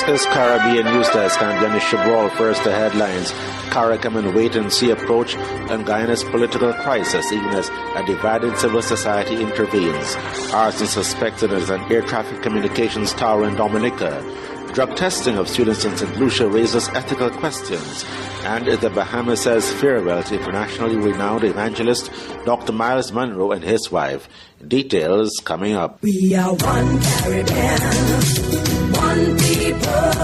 is Caribbean News Desk. I'm Dennis Chabral. First, the headlines. Caricom and wait-and-see approach on Guyana's political crisis, even as a divided civil society intervenes. Arson suspected as an air traffic communications tower in Dominica. Drug testing of students in St. Lucia raises ethical questions. And the Bahamas says farewell to internationally renowned evangelist Dr. Miles Monroe and his wife. Details coming up. We are one Caribbean, one people,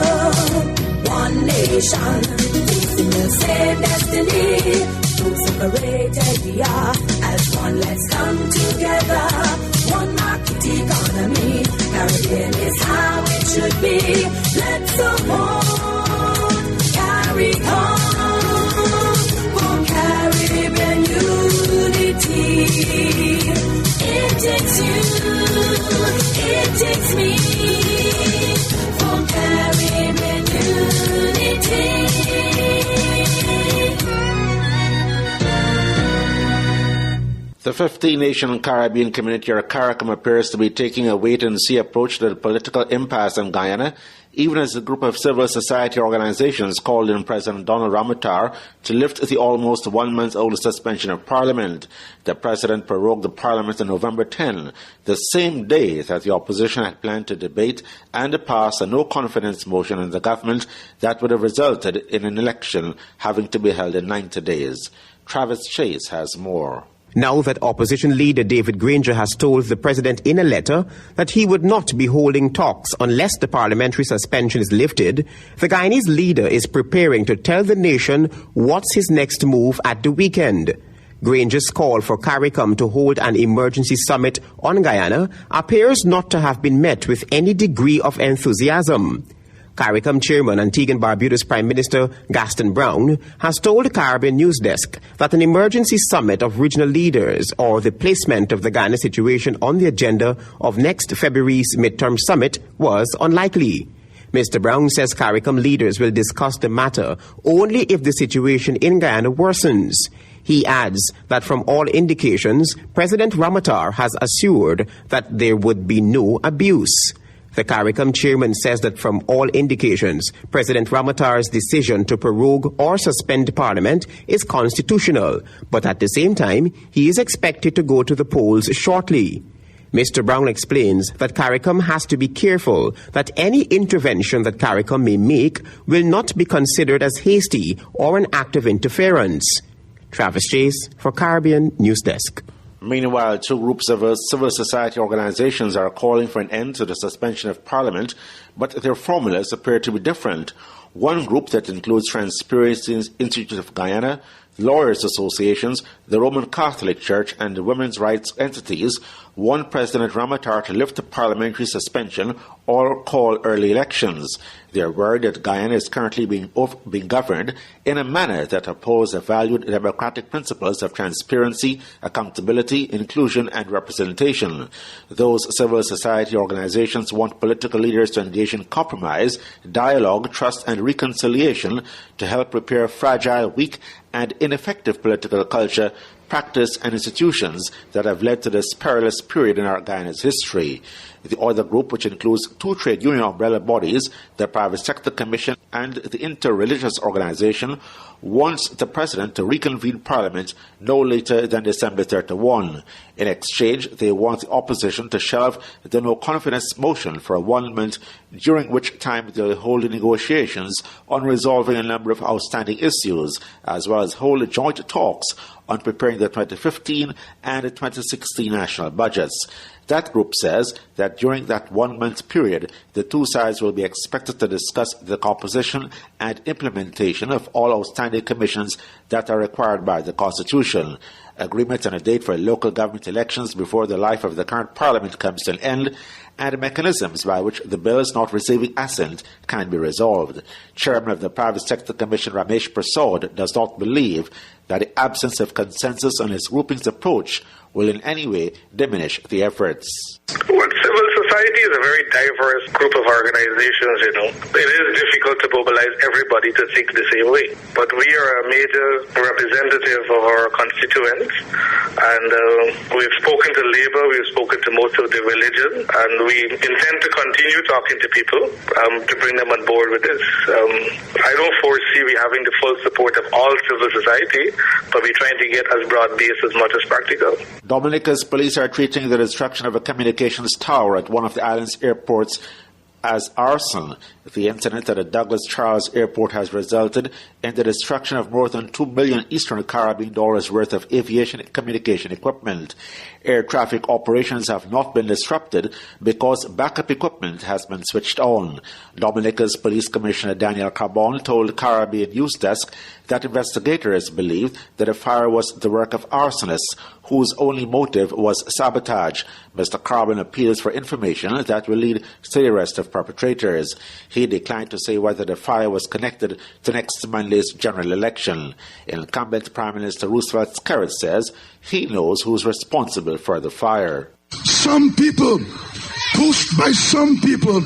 one nation, facing the same destiny. So separated we are, as one let's come together. One market economy, Caribbean is how it should be. Let's support Caricom for Caribbean unity. It takes you, it takes me for Caribbean unity. The 15-nation Caribbean community, or Caricom, appears to be taking a wait-and-see approach to the political impasse in Guyana, even as a group of civil society organizations called on President Donald Ramotar to lift the almost 1 month-old suspension of Parliament. The President prorogued the Parliament on November 10, the same day that the opposition had planned to debate and pass a no-confidence motion in the government that would have resulted in an election having to be held in 90 days. Travis Chase has more. Now that opposition leader David Granger has told the president in a letter that he would not be holding talks unless the parliamentary suspension is lifted, the Guyanese leader is preparing to tell the nation what's his next move at the weekend. Granger's call for Caricom to hold an emergency summit on Guyana appears not to have been met with any degree of enthusiasm. Caricom chairman Antigua and Barbuda's Prime Minister Gaston Brown has told the Caribbean News Desk that an emergency summit of regional leaders or the placement of the Guyana situation on the agenda of next February's midterm summit was unlikely. Mr. Brown says Caricom leaders will discuss the matter only if the situation in Guyana worsens. He adds that from all indications, President Ramotar has assured that there would be no abuse. The Caricom chairman says that from all indications, President Ramotar's decision to prorogue or suspend Parliament is constitutional, but at the same time, he is expected to go to the polls shortly. Mr. Brown explains that Caricom has to be careful that any intervention that Caricom may make will not be considered as hasty or an act of interference. Travis Chase for Caribbean News Desk. Meanwhile, two groups of civil society organizations are calling for an end to the suspension of Parliament, but their formulas appear to be different. One group that includes Transparency Institute of Guyana, lawyers' associations, the Roman Catholic Church, and the women's rights entities want President Ramotar to lift the parliamentary suspension or call early elections. They are worried that Guyana is currently being governed in a manner that opposes the valued democratic principles of transparency, accountability, inclusion, and representation. Those civil society organizations want political leaders to engage in compromise, dialogue, trust, and reconciliation to help repair fragile, weak, and ineffective political culture, practice, and institutions that have led to this perilous period in our Guyana's history. The other group, which includes two trade union umbrella bodies, the Private Sector Commission and the Interreligious Organization, wants the President to reconvene Parliament no later than December 31. In exchange, they want the opposition to shelve the no-confidence motion for 1 month, during which time they will hold negotiations on resolving a number of outstanding issues, as well as hold joint talks on preparing the 2015 and the 2016 national budgets. That group says that during that 1 month period, the two sides will be expected to discuss the composition and implementation of all outstanding commissions that are required by the Constitution. Agreement on a date for local government elections before the life of the current Parliament comes to an end, and mechanisms by which the bills not receiving assent can be resolved. Chairman of the Private Sector Commission Ramesh Prasad does not believe that the absence of consensus on his grouping's approach will in any way diminish the efforts. What civil society is a very diverse group of organizations, you know. It is difficult to mobilize everybody to think the same way. But we are a major representative of our constituents, and we've spoken to Labour, we've spoken to most of the religion, and we intend to continue talking to people to bring them on board with this. I don't foresee we having the full support of all civil society, but we're trying to get as broad-based as much as practical. Dominica's police are treating the destruction of a communications tower at one of the island's airports as arson. The incident at the Douglas Charles Airport has resulted in the destruction of more than $2 million Eastern Caribbean dollars worth of aviation communication equipment. Air traffic operations have not been disrupted because backup equipment has been switched on. Dominica's Police Commissioner Daniel Carbon told Caribbean News Desk that investigators believe that the fire was the work of arsonists whose only motive was sabotage. Mr. Carbon appeals for information that will lead to the arrest of perpetrators. He declined to say whether the fire was connected to next Monday's general election. Incumbent Prime Minister Roosevelt Skerritt says he knows who's responsible for the fire. Some people, pushed by some people,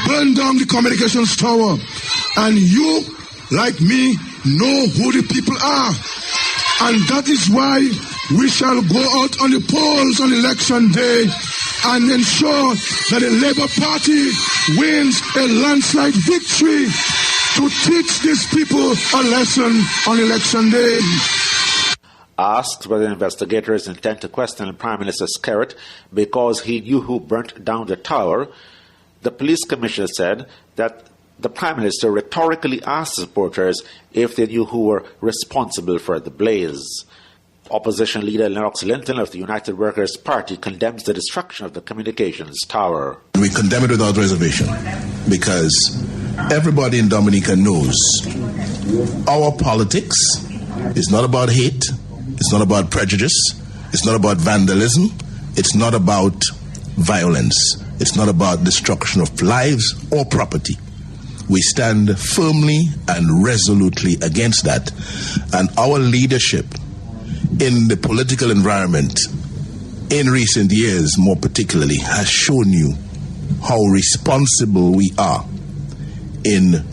burned down the communications tower. And you, like me, know who the people are. And that is why we shall go out on the polls on election day and ensure that the Labour Party wins a landslide victory to teach these people a lesson on election day. Asked whether investigators intend to question Prime Minister Skerritt because he knew who burnt down the tower, the police commissioner said that the Prime Minister rhetorically asked supporters if they knew who were responsible for the blaze. Opposition leader Lennox Linton of the United Workers' Party condemns the destruction of the communications tower. We condemn it without reservation because everybody in Dominica knows our politics is not about hate, it's not about prejudice, it's not about vandalism, it's not about violence, it's not about destruction of lives or property. We stand firmly and resolutely against that. And our leadership in the political environment in recent years, more particularly, has shown you how responsible we are in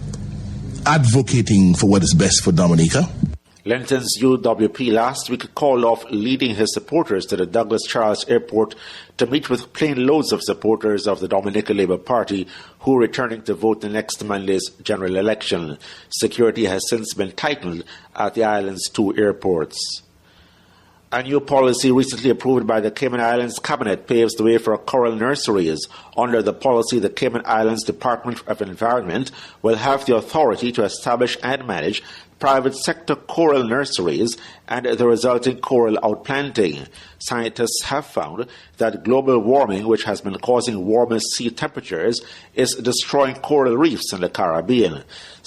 advocating for what is best for Dominica. Linton's UWP last week called off leading his supporters to the Douglas Charles Airport to meet with plane loads of supporters of the Dominica Labour Party who are returning to vote in next Monday's general election. Security has since been tightened at the island's two airports. A new policy recently approved by the Cayman Islands Cabinet paves the way for coral nurseries. Under the policy, the Cayman Islands Department of Environment will have the authority to establish and manage private sector coral nurseries and the resulting coral outplanting. Scientists have found that global warming, which has been causing warmer sea temperatures, is destroying coral reefs in the Caribbean.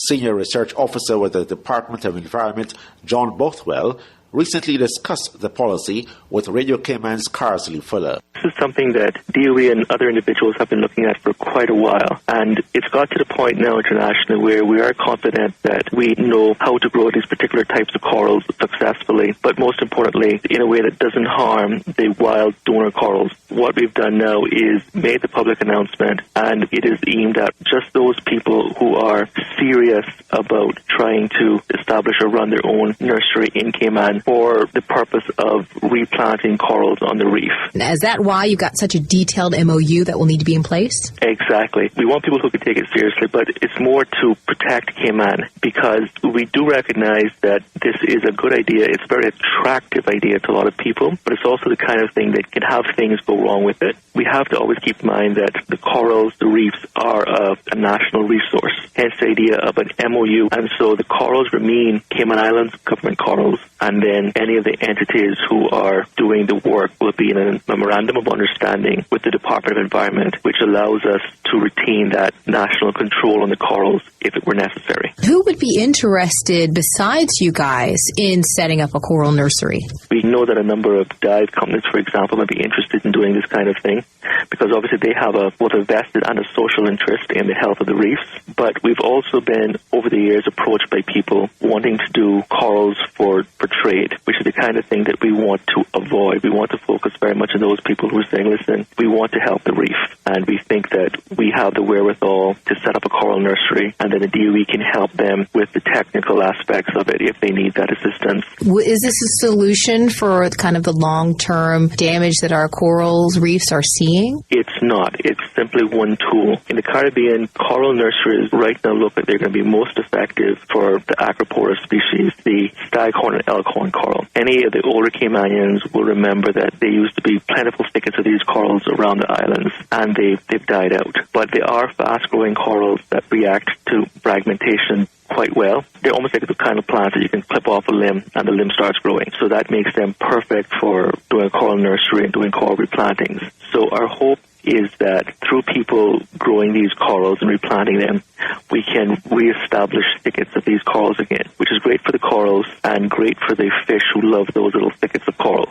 Senior Research Officer with the Department of Environment, John Bothwell, recently discussed the policy with Radio Cayman's Carsley Fuller. This is something that DOE and other individuals have been looking at for quite a while, and it's got to the point now internationally where we are confident that we know how to grow these particular types of corals successfully, but most importantly, in a way that doesn't harm the wild donor corals. What we've done now is made the public announcement, and it is aimed at just those people who are serious about trying to establish or run their own nursery in Cayman for the purpose of replanting corals on the reef. Is that why you got such a detailed MOU that will need to be in place? Exactly. We want people who can take it seriously, but it's more to protect Cayman because we do recognize that this is a good idea. It's a very attractive idea to a lot of people, but it's also the kind of thing that can have things go wrong with it. We have to always keep in mind that the corals, the reefs, are a national resource, hence the idea of an MOU. And so the corals remain Cayman Islands government corals, and then any of the entities who are doing the work will be in a memorandum of understanding with the Department of Environment, which allows us to retain that national control on the corals if it were necessary. Who would be interested besides you guys in setting up a coral nursery? We know that a number of dive companies, for example, might be interested in doing this kind of thing because obviously they have both a vested and a social interest in the health of the reefs. But we've also been, over the years, approached by people wanting to do corals for trade, which is the kind of thing that we want to avoid. We want to focus very much on those people who are saying, listen, we want to help the reef. and we think that we have the wherewithal to set up a coral nursery, and then the DOE can help them with the technical aspects of it if they need that assistance. Is this a solution for kind of the long-term damage that our coral reefs are seeing? It's not. It's simply one tool. In the Caribbean, coral nurseries right now look like they're going to be most effective for the acropora species, the staghorn and elkhorn coral. Any of the older Caymanians will remember that there used to be plentiful thickets of these corals around the islands, and they've died out. But they are fast-growing corals that react to fragmentation quite well. They're almost like the kind of plants that you can clip off a limb and the limb starts growing. So that makes them perfect for doing a coral nursery and doing coral replantings. So our hope is that through people growing these corals and replanting them, we can reestablish thickets of these corals again, which is great for the corals and great for the fish who love those little thickets of coral.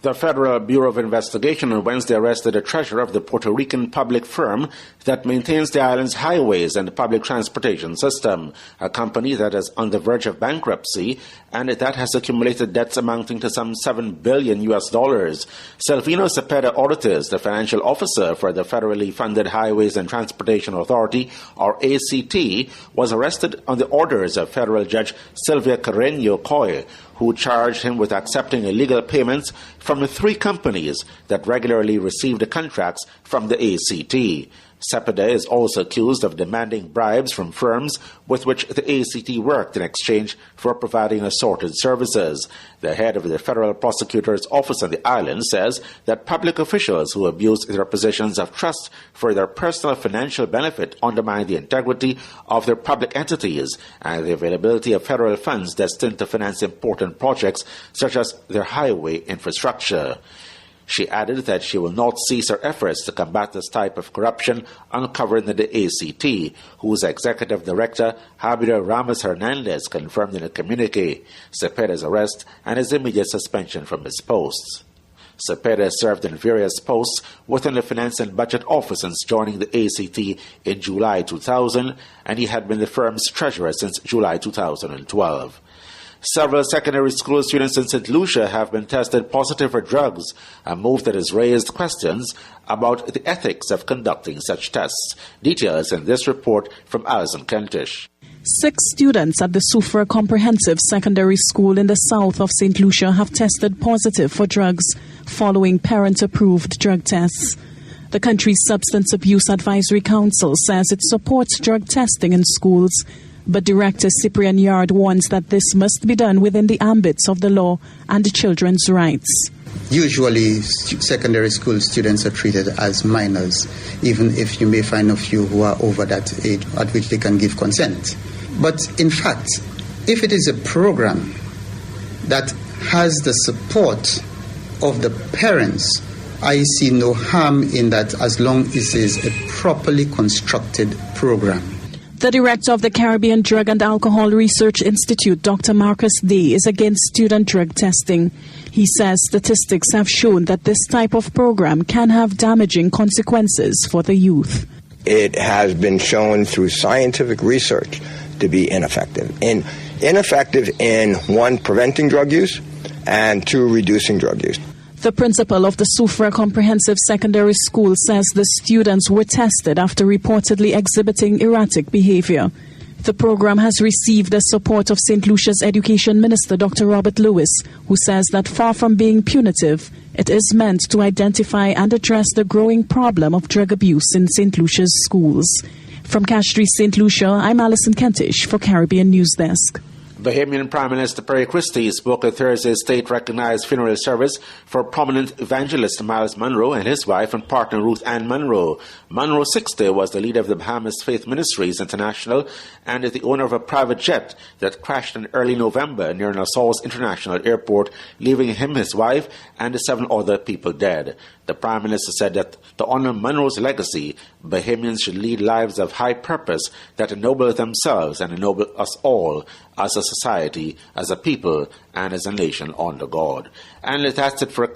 The Federal Bureau of Investigation on Wednesday arrested the treasurer of the Puerto Rican public firm that maintains the island's highways and public transportation system, a company that is on the verge of bankruptcy and that has accumulated debts amounting to some $7 billion. Silvino Cepeda Ortiz, the financial officer for the federally funded Highways and Transportation Authority, or ACT, was arrested on the orders of federal judge Sylvia Carreño Coy, who charged him with accepting illegal payments from 3 companies that regularly received the contracts from the ACT. Cepeda is also accused of demanding bribes from firms with which the ACT worked in exchange for providing assorted services. The head of the federal prosecutor's office on the island says that public officials who abused their positions of trust for their personal financial benefit undermine the integrity of their public entities and the availability of federal funds destined to finance important projects such as their highway infrastructure. She added that she will not cease her efforts to combat this type of corruption uncovered in the ACT, whose executive director, Javier Ramos Hernandez, confirmed in a communique Cepeda's arrest and his immediate suspension from his posts. Cepeda served in various posts within the Finance and Budget Office since joining the ACT in July 2000, and he had been the firm's treasurer since July 2012. Several secondary school students in St. Lucia have been tested positive for drugs, a move that has raised questions about the ethics of conducting such tests. Details in this report from Alison Kentish. 6 students at the Thur Comprehensive Secondary School in the south of St. Lucia have tested positive for drugs following parent-approved drug tests. The country's Substance Abuse Advisory Council says it supports drug testing in schools, but Director Cyprian Yard warns that this must be done within the ambits of the law and children's rights. Usually, secondary school students are treated as minors, even if you may find a few who are over that age at which they can give consent. But in fact, if it is a program that has the support of the parents, I see no harm in that as long as it is a properly constructed program. The director of the Caribbean Drug and Alcohol Research Institute, Dr. Marcus Day, is against student drug testing. He says statistics have shown that this type of program can have damaging consequences for the youth. It has been shown through scientific research to be ineffective. Ineffective in 1, preventing drug use, and 2, reducing drug use. The principal of the Thur Comprehensive Secondary School says the students were tested after reportedly exhibiting erratic behavior. The program has received the support of St. Lucia's Education Minister, Dr. Robert Lewis, who says that far from being punitive, it is meant to identify and address the growing problem of drug abuse in St. Lucia's schools. From Castries, St. Lucia, I'm Alison Kentish for Caribbean News Desk. Bahamian Prime Minister Perry Christie spoke at Thursday's state-recognized funeral service for prominent evangelist Miles Monroe and his wife and partner Ruth Ann Monroe. Monroe, 60, was the leader of the Bahamas Faith Ministries International and is the owner of a private jet that crashed in early November near Nassau's International Airport, leaving him, his wife, and 7 other people dead. The Prime Minister said that to honor Monroe's legacy, Bahamians should lead lives of high purpose that ennoble themselves and ennoble us all as a society, as a people, and as a nation under God. And that's it for